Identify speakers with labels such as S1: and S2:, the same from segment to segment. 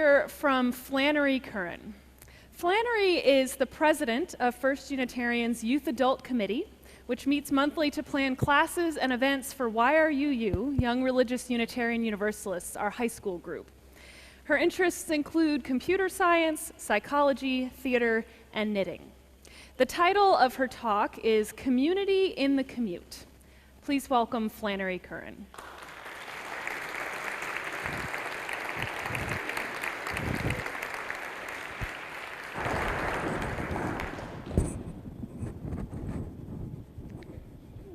S1: hear from Flannery Currin. Flannery is the president of First Unitarian's Youth Adult Committee, which meets monthly to plan classes and events for YRUU, Young Religious Unitarian Universalists, our high school group. Her interests include computer science, psychology, theater, and knitting. The title of her talk is Community in the Commute. Please welcome Flannery Currin.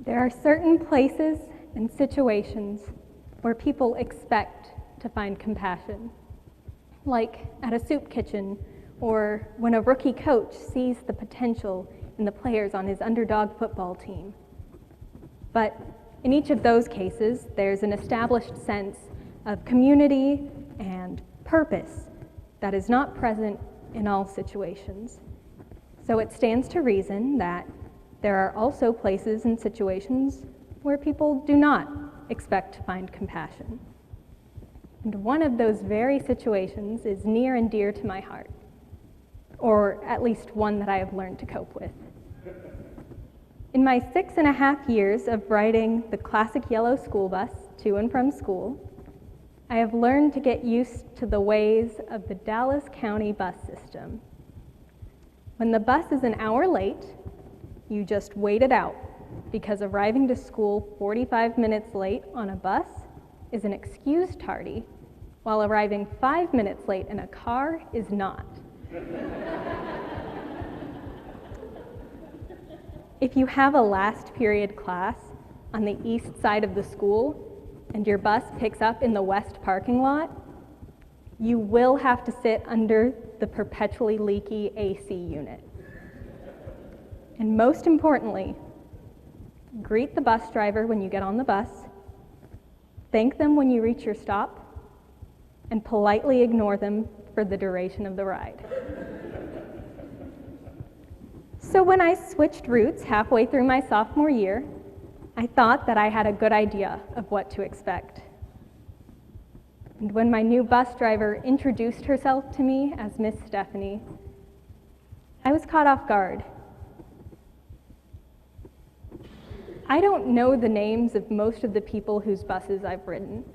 S2: There are certain places and situations where people expect to find compassion, like at a soup kitchen or when a rookie coach sees the potential in the players on his underdog football team. But in each of those cases, there's an established sense of community and purpose that is not present in all situations. So it stands to reason that there are also places and situations where people do not expect to find compassion. And one of those very situations is near and dear to my heart, or at least one that I have learned to cope with. In my 6.5 years of riding the classic yellow school bus to and from school, I have learned to get used to the ways of the Dallas County bus system. When the bus is an hour late, you just wait it out, because arriving to school 45 minutes late on a bus is an excused tardy, while arriving 5 minutes late in a car is not. If you have a last period class on the east side of the school and your bus picks up in the west parking lot, you will have to sit under the perpetually leaky AC unit. And most importantly, greet the bus driver when you get on the bus, thank them when you reach your stop, and politely ignore them for the duration of the ride. So when I switched routes halfway through my sophomore year, I thought that I had a good idea of what to expect. And when my new bus driver introduced herself to me as Miss Stephanie, I was caught off guard. I don't know the names of most of the people whose buses I've ridden,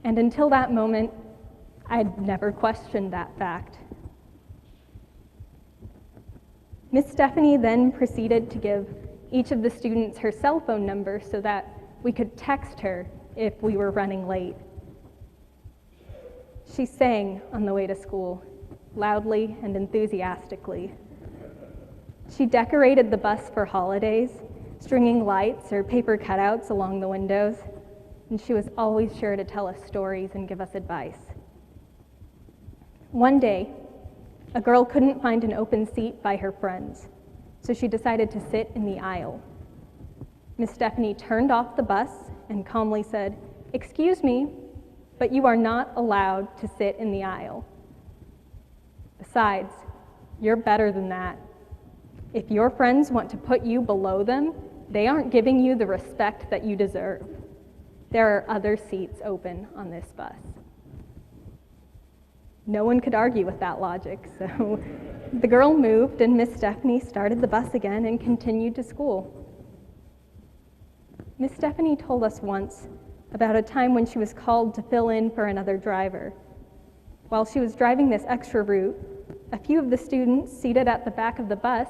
S2: and until that moment, I'd never questioned that fact. Miss Stephanie then proceeded to give each of the students her cell phone number so that we could text her if we were running late. She sang on the way to school, loudly and enthusiastically. She decorated the bus for holidays, stringing lights or paper cutouts along the windows, and she was always sure to tell us stories and give us advice. One day, a girl couldn't find an open seat by her friends, so she decided to sit in the aisle. Miss Stephanie turned off the bus and calmly said, "Excuse me, but you are not allowed to sit in the aisle. Besides, you're better than that. If your friends want to put you below them, they aren't giving you the respect that you deserve. There are other seats open on this bus." No one could argue with that logic, so the girl moved and Miss Stephanie started the bus again and continued to school. Miss Stephanie told us once about a time when she was called to fill in for another driver. While she was driving this extra route, a few of the students seated at the back of the bus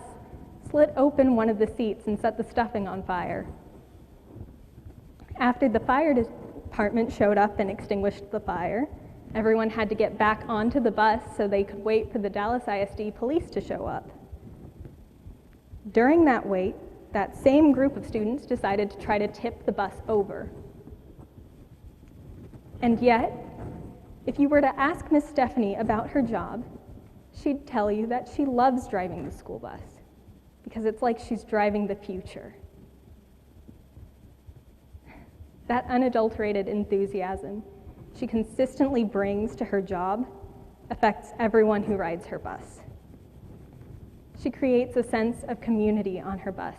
S2: split open one of the seats and set the stuffing on fire. After the fire department showed up and extinguished the fire, everyone had to get back onto the bus so they could wait for the Dallas ISD police to show up. During that wait, that same group of students decided to try to tip the bus over. And yet, if you were to ask Miss Stephanie about her job, she'd tell you that she loves driving the school bus, because it's like she's driving the future. That unadulterated enthusiasm she consistently brings to her job affects everyone who rides her bus. She creates a sense of community on her bus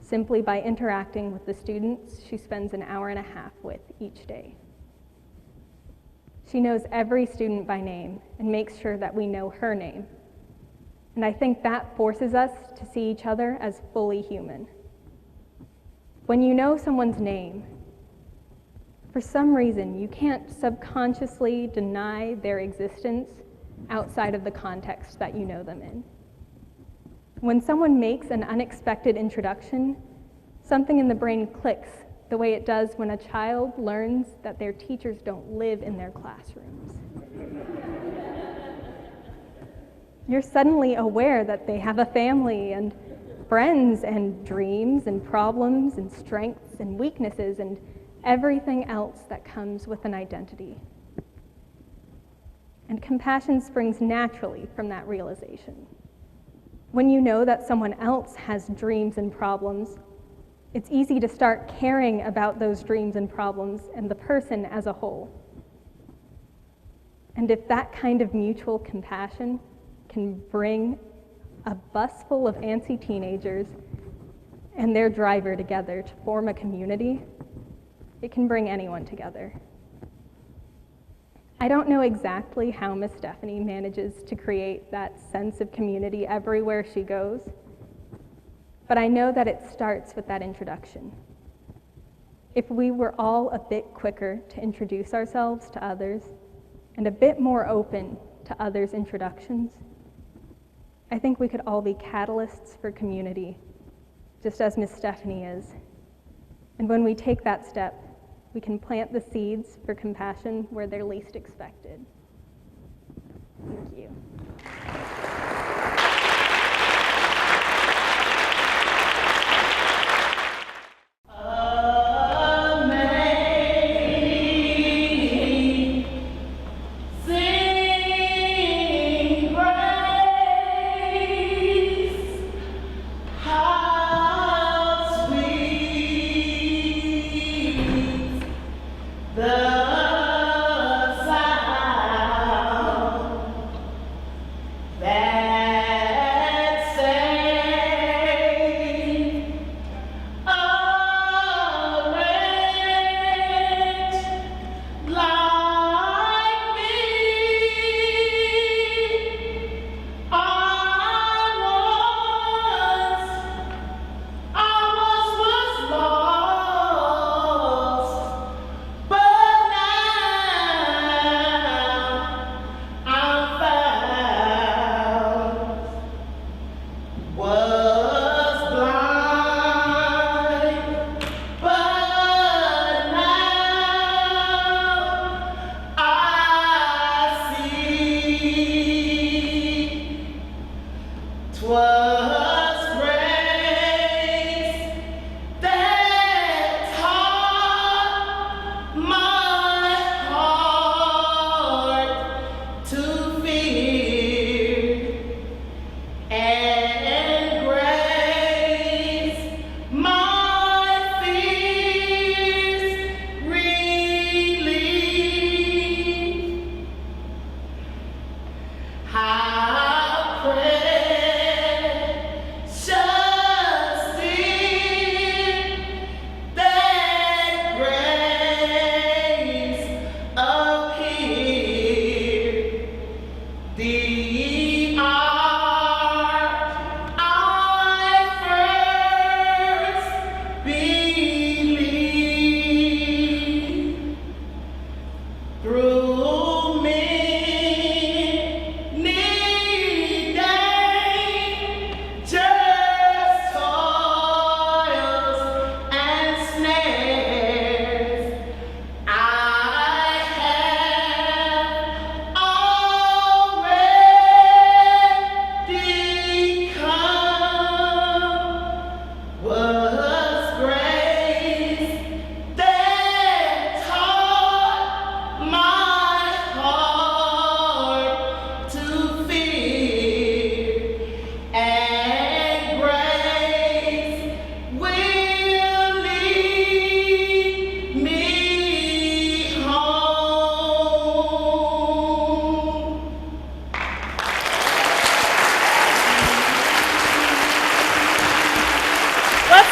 S2: simply by interacting with the students she spends an hour and a half with each day. She knows every student by name and makes sure that we know her name. And I think that forces us to see each other as fully human. When you know someone's name, for some reason, you can't subconsciously deny their existence outside of the context that you know them in. When someone makes an unexpected introduction, something in the brain clicks the way it does when a child learns that their teachers don't live in their classrooms. You're suddenly aware that they have a family and friends and dreams and problems and strengths and weaknesses and everything else that comes with an identity. And compassion springs naturally from that realization. When you know that someone else has dreams and problems, it's easy to start caring about those dreams and problems and the person as a whole. And if that kind of mutual compassion can bring a bus full of antsy teenagers and their driver together to form a community, it can bring anyone together. I don't know exactly how Miss Stephanie manages to create that sense of community everywhere she goes, but I know that it starts with that introduction. If we were all a bit quicker to introduce ourselves to others and a bit more open to others' introductions, I think we could all be catalysts for community, just as Miss Stephanie is. And when we take that step, we can plant the seeds for compassion where they're least expected. Thank you.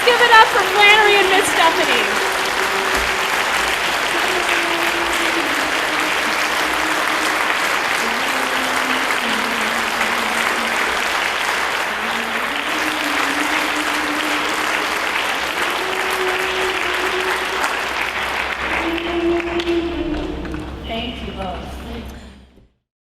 S1: Give it up for Flannery and Miss Stephanie. Thank you both.